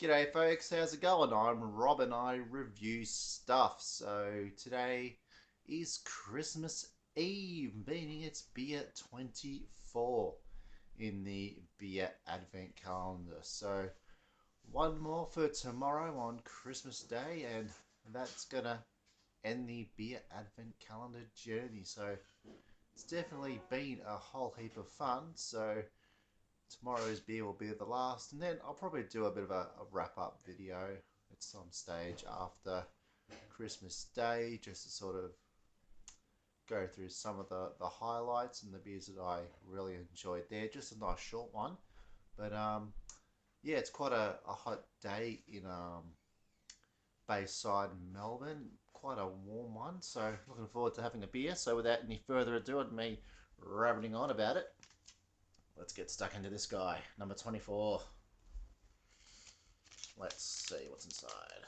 G'day folks, how's it going? I'm Rob and I review stuff. So today is Christmas Eve, meaning it's beer 24 in the beer advent calendar. So one more for tomorrow on Christmas Day, and that's gonna end the beer advent calendar journey. So it's definitely been a whole heap of fun. So tomorrow's beer will be the last, and then I'll probably do a bit of a wrap-up video at some stage after Christmas Day, just to sort of go through some of the highlights and the beers that I really enjoyed there. Just a nice short one, but yeah, it's quite a hot day in Bayside, Melbourne. Quite a warm one, so looking forward to having a beer. So without any further ado and me rabbiting on about it, let's get stuck into this guy, number 24. Let's see what's inside.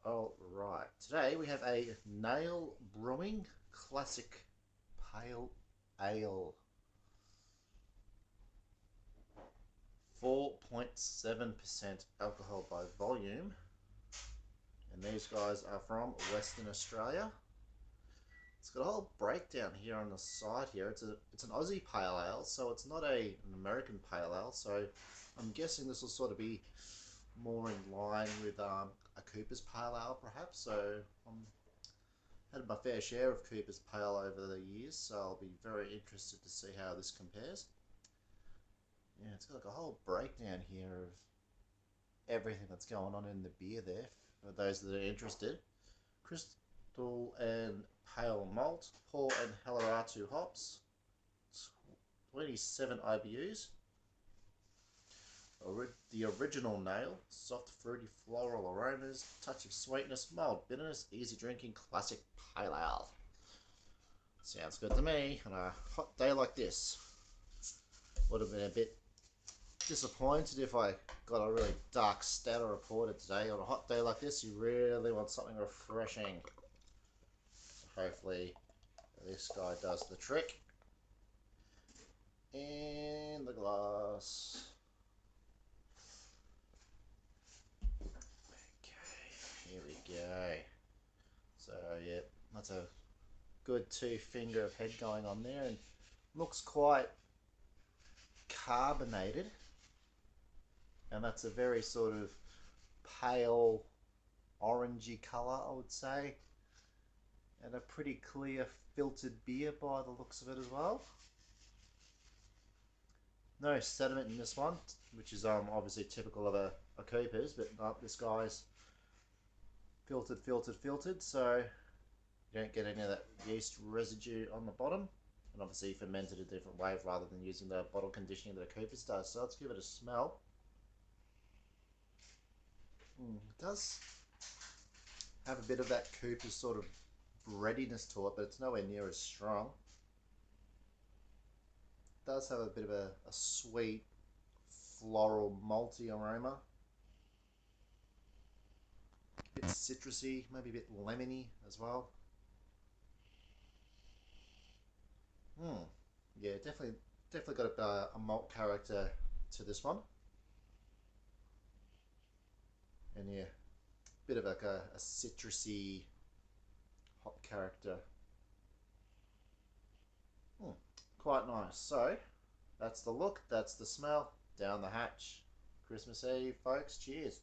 All right, today we have a Nail Brewing Classic Pale Ale. 4.7% alcohol by volume. And these guys are from Western Australia. It's got a whole breakdown here on the side here. It's an Aussie pale ale, so it's not an American pale ale. So I'm guessing this will sort of be more in line with a Cooper's pale ale, perhaps. So I've had my fair share of Cooper's pale over the years, so I'll be very interested to see how this compares. Yeah, it's got like a whole breakdown here of everything that's going on in the beer there for those that are interested. Crystal and pale malt, Paul and Halleratu hops, 27 IBUs. The original nail, soft fruity floral aromas, touch of sweetness, mild bitterness, easy drinking, classic pale ale. Sounds good to me on a hot day like this. Would have been a bit disappointed if I got a really dark stout reported today. On a hot day like this, you really want something refreshing. Hopefully this guy does the trick. And the glass. Okay, here we go. So yeah, that's a good 2 finger of head going on there, and looks quite carbonated. And that's a very sort of pale orangey colour, I would say. And a pretty clear filtered beer by the looks of it as well. No sediment in this one, which is obviously typical of a Cooper's, but this guy's filtered, so you don't get any of that yeast residue on the bottom. And obviously fermented a different way rather than using the bottle conditioning that a Cooper's does. So let's give it a smell. It does have a bit of that Cooper's sort of breadiness to it, but it's nowhere near as strong. It does have a bit of a sweet, floral, malty aroma. A bit citrusy, maybe a bit lemony as well. Yeah, definitely got a malt character to this one. And yeah, bit of like a citrusy hop character. Quite nice. So that's the look, that's the smell. Down the hatch. Christmas Eve, folks. Cheers.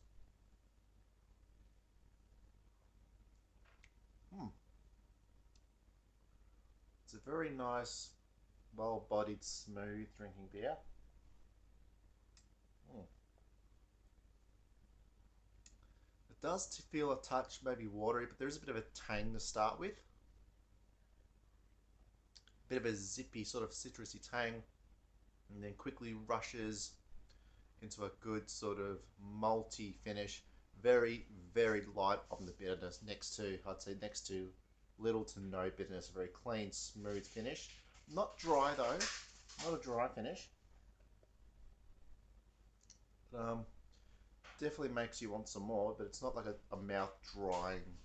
It's a very nice, well-bodied, smooth drinking beer. It does feel a touch maybe watery, but there is a bit of a tang to start with. Bit of a zippy sort of citrusy tang, and then quickly rushes into a good sort of malty finish. Very, very light on the bitterness. I'd say next to little to no bitterness. A very clean, smooth finish. Not dry though. Not a dry finish. But, definitely makes you want some more, but it's not like a mouth drying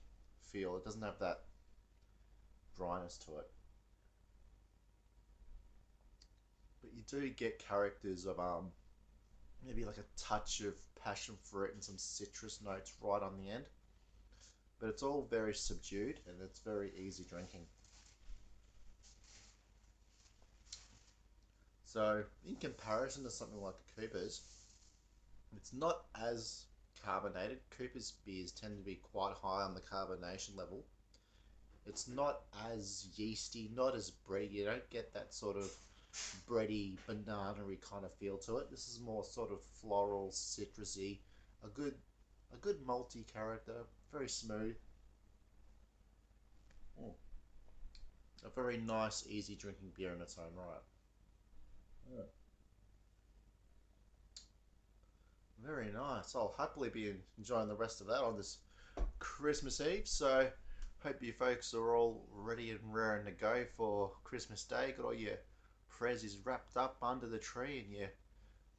feel. It doesn't have that dryness to it. But you do get characters of maybe like a touch of passion fruit and some citrus notes right on the end. But it's all very subdued and it's very easy drinking. So in comparison to something like a Cooper's, it's not as carbonated. Cooper's beers tend to be quite high on the carbonation level. It's not as yeasty, not as bready. You don't get that sort of bready, banana-y kind of feel to it. This is more sort of floral, citrusy, a good, a good malty character, very smooth. Mm. A very nice, easy drinking beer in its own right. Mm. Very nice. I'll happily be enjoying the rest of that on this Christmas Eve. So, hope you folks are all ready and raring to go for Christmas Day. Got all your prezzies wrapped up under the tree, and you're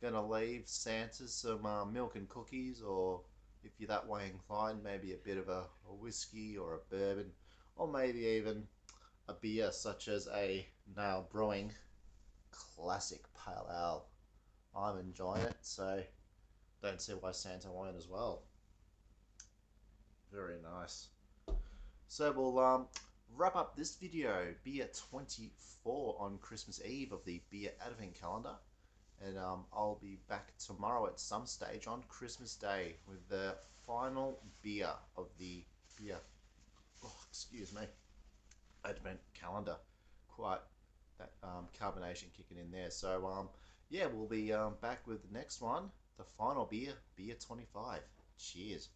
gonna leave Santa some milk and cookies, or if you're that way inclined, maybe a bit of a whiskey or a bourbon, or maybe even a beer such as a Nail Brewing classic pale ale. I'm enjoying it, so don't see why Santa won't as well. Very nice. So we'll wrap up this video, beer 24 on Christmas Eve of the Beer Advent Calendar. And I'll be back tomorrow at some stage on Christmas Day with the final beer of the beer, oh, excuse me, Advent Calendar. Quite that carbonation kicking in there. So yeah, we'll be back with the next one, the final beer, beer 25. Cheers.